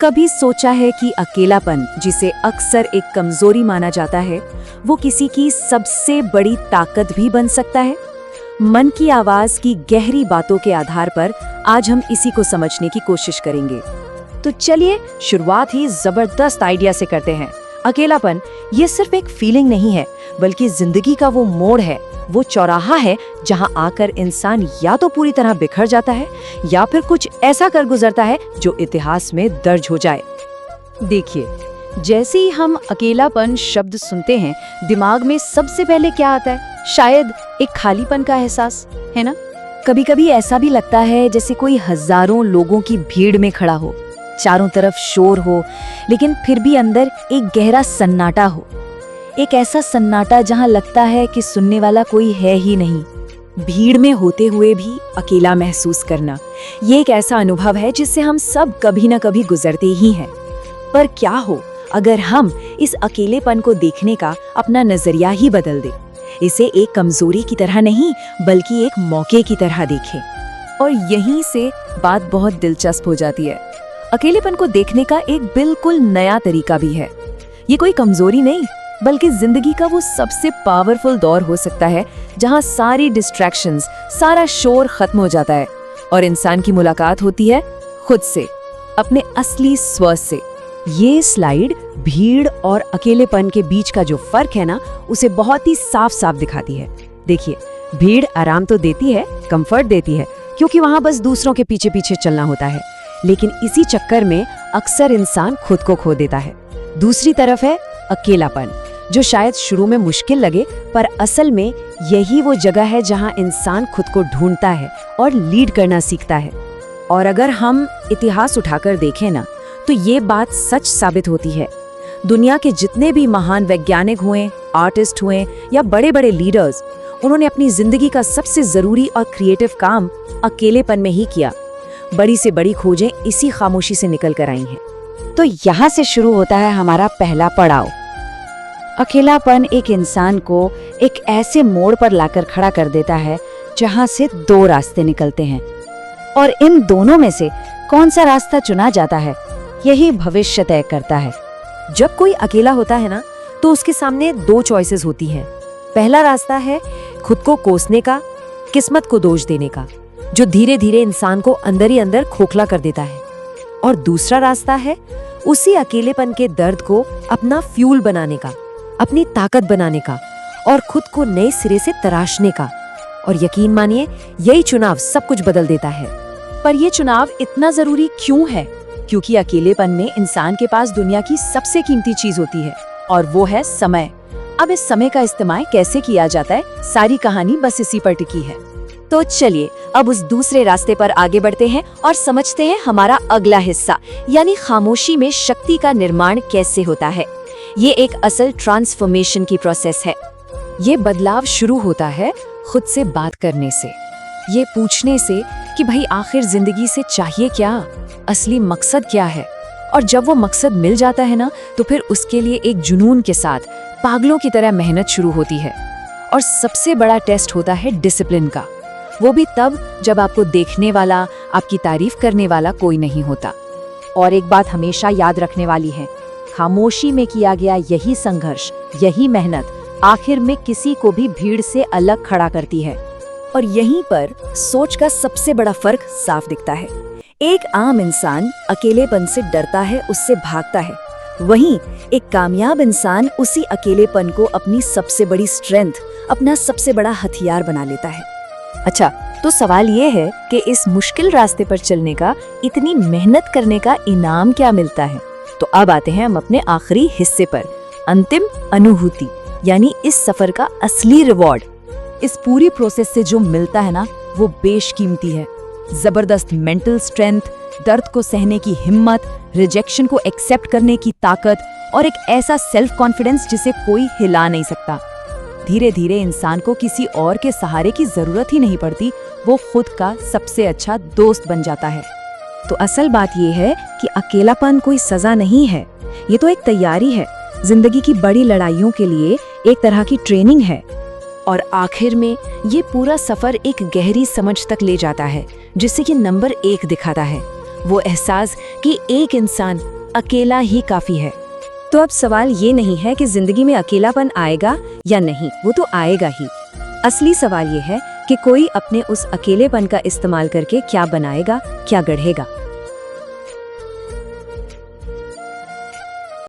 कभी सोचा है कि अकेलापन, जिसे अक्सर एक कमजोरी माना जाता है, वो किसी की सबसे बड़ी ताकत भी बन सकता है? मन की आवाज की गहरी बातों के आधार पर आज हम इसी को समझने की कोशिश करेंगे। तो चलिए शुरुआत ही जबरदस्त आइडिया से करते हैं। अकेलापन ये सिर्फ एक फीलिंग नहीं है, बल्कि जिंदगी का वो मोड़ है, वो चौराहा है जहां आकर इंसान या तो पूरी तरह बिखर जाता है या फिर कुछ ऐसा कर गुजरता है जो इतिहास में दर्ज हो जाए। देखिए, जैसे ही हम अकेलापन शब्द सुनते हैं, दिमाग में सबसे पहले क्या आता है? शायद एक खालीपन का एहसास, है ना? कभी-कभी ऐसा भी लगता है जैसे कोई हजारों लोगों की भीड़ में खड़ा हो, चारों तरफ शोर हो, लेकिन फिर भी अंदर एक गहरा सन्नाटा हो। एक ऐसा सन्नाटा जहां लगता है कि सुनने वाला कोई है ही नहीं। भीड़ में होते हुए भी अकेला महसूस करना, ये एक ऐसा अनुभव है जिससे हम सब कभी न कभी गुजरते ही हैं। पर क्या हो अगर हम इस अकेलेपन को देखने का अपना नजरिया ही बदल दें, इसे एक कमजोरी की तरह नहीं बल्कि एक मौके की तरह देखें। और यहीं से बात बहुत दिलचस्प हो जाती है। अकेलेपन को देखने का एक बिल्कुल नया तरीका भी है। ये कोई कमजोरी नहीं, बल्कि जिंदगी का वो सबसे पावरफुल दौर हो सकता है जहां सारी डिस्ट्रैक्शंस, सारा शोर खत्म हो जाता है और इंसान की मुलाकात होती है खुद से, अपने असली स्व से। ये स्लाइड भीड़ और अकेलेपन के बीच का जो फर्क है ना, उसे बहुत ही साफ साफ दिखाती है। देखिए, भीड़ आराम तो देती है, कंफर्ट देती है, क्योंकि वहां बस दूसरों के पीछे पीछे चलना होता है, लेकिन इसी चक्कर में अक्सर इंसान खुद को खो देता है। दूसरी तरफ है अकेलापन, जो शायद शुरू में मुश्किल लगे, पर असल में यही वो जगह है जहां इंसान खुद को ढूंढता है और लीड करना सीखता है। और अगर हम इतिहास उठाकर देखें ना, तो ये बात सच साबित होती है। दुनिया के जितने भी महान वैज्ञानिक हुए, आर्टिस्ट हुए या बड़े बड़े लीडर्स, उन्होंने अपनी जिंदगी का सबसे जरूरी और क्रिएटिव काम अकेलेपन में ही किया। बड़ी से बड़ी खोजें इसी खामोशी से निकल कर आई हैं। तो यहाँ से शुरू होता है हमारा पहला पड़ाव। अकेलापन एक इंसान को एक ऐसे मोड़ पर लाकर खड़ा कर देता है जहां से दो रास्ते निकलते हैं, और इन दोनों में से कौन सा रास्ता चुना जाता है, यही भविष्य तय करता है। जब कोई अकेला होता है ना, तो उसके सामने दो चॉइसेस होती हैं। पहला रास्ता है खुद को कोसने का, किस्मत को दोष देने का, जो धीरे धीरे इंसान को अंदर ही अंदर खोखला कर देता है। और दूसरा रास्ता है उसी अकेलेपन के दर्द को अपना फ्यूल बनाने का, अपनी ताकत बनाने का और खुद को नए सिरे से तराशने का। और यकीन मानिए, यही चुनाव सब कुछ बदल देता है। पर यह चुनाव इतना जरूरी क्यों है? क्योंकि अकेलेपन में इंसान के पास दुनिया की सबसे कीमती चीज होती है, और वो है समय। अब इस समय का इस्तेमाल कैसे किया जाता है, सारी कहानी बस इसी पर टिकी है। तो चलिए अब उस दूसरे रास्ते पर आगे बढ़ते हैं और समझते हैं हमारा अगला हिस्सा, यानी खामोशी में शक्ति का निर्माण कैसे होता है। ये एक असल ट्रांसफॉर्मेशन की प्रोसेस है। ये बदलाव शुरू होता है खुद से बात करने से, ये पूछने से कि भाई आखिर जिंदगी से चाहिए क्या, असली मकसद क्या है। और जब वो मकसद मिल जाता है ना, तो फिर उसके लिए एक जुनून के साथ पागलों की तरह मेहनत शुरू होती है। और सबसे बड़ा टेस्ट होता है डिसिप्लिन का, वो भी तब जब आपको देखने वाला, आपकी तारीफ करने वाला कोई नहीं होता। और एक बात हमेशा याद रखने वाली है, खामोशी में किया गया यही संघर्ष, यही मेहनत आखिर में किसी को भी भीड़ से अलग खड़ा करती है। और यहीं पर सोच का सबसे बड़ा फर्क साफ दिखता है। एक आम इंसान अकेलेपन से डरता है, उससे भागता है। वहीं एक कामयाब इंसान उसी अकेलेपन को अपनी सबसे बड़ी स्ट्रेंथ, अपना सबसे बड़ा हथियार बना लेता है। अच्छा, तो सवाल ये है कि इस मुश्किल रास्ते पर चलने का, इतनी मेहनत करने का इनाम क्या मिलता है? तो अब आते हैं हम अपने आखिरी हिस्से पर, अंतिम अनुभूति, यानी इस सफर का असली रिवॉर्ड। इस पूरी प्रोसेस से जो मिलता है ना, वो बेशकीमती है। जबरदस्त मेंटल स्ट्रेंथ, दर्द को सहने की हिम्मत, रिजेक्शन को एक्सेप्ट करने की ताकत और एक ऐसा सेल्फ कॉन्फिडेंस जिसे कोई हिला नहीं सकता। धीरे धीरे इंसान को किसी और के सहारे की जरूरत ही नहीं पड़ती, वो खुद का सबसे अच्छा दोस्त बन जाता है। तो असल बात ये है कि अकेलापन कोई सजा नहीं है, ये तो एक तैयारी है। जिंदगी की बड़ी लड़ाइयों के लिए एक तरह की ट्रेनिंग है। और आखिर में ये पूरा सफर एक गहरी समझ तक ले जाता है, जिससे कि नंबर 1 दिखाता है। वो एहसास कि एक इंसान अकेला ही काफी है। तो अब सवाल ये नहीं है कि जिंदगी में अकेलापन आएगा या नहीं, वो तो आएगा ही। असली सवाल ये है कि कोई अपने उस अकेलेपन का इस्तेमाल करके क्या बनाएगा, क्या गढ़ेगा।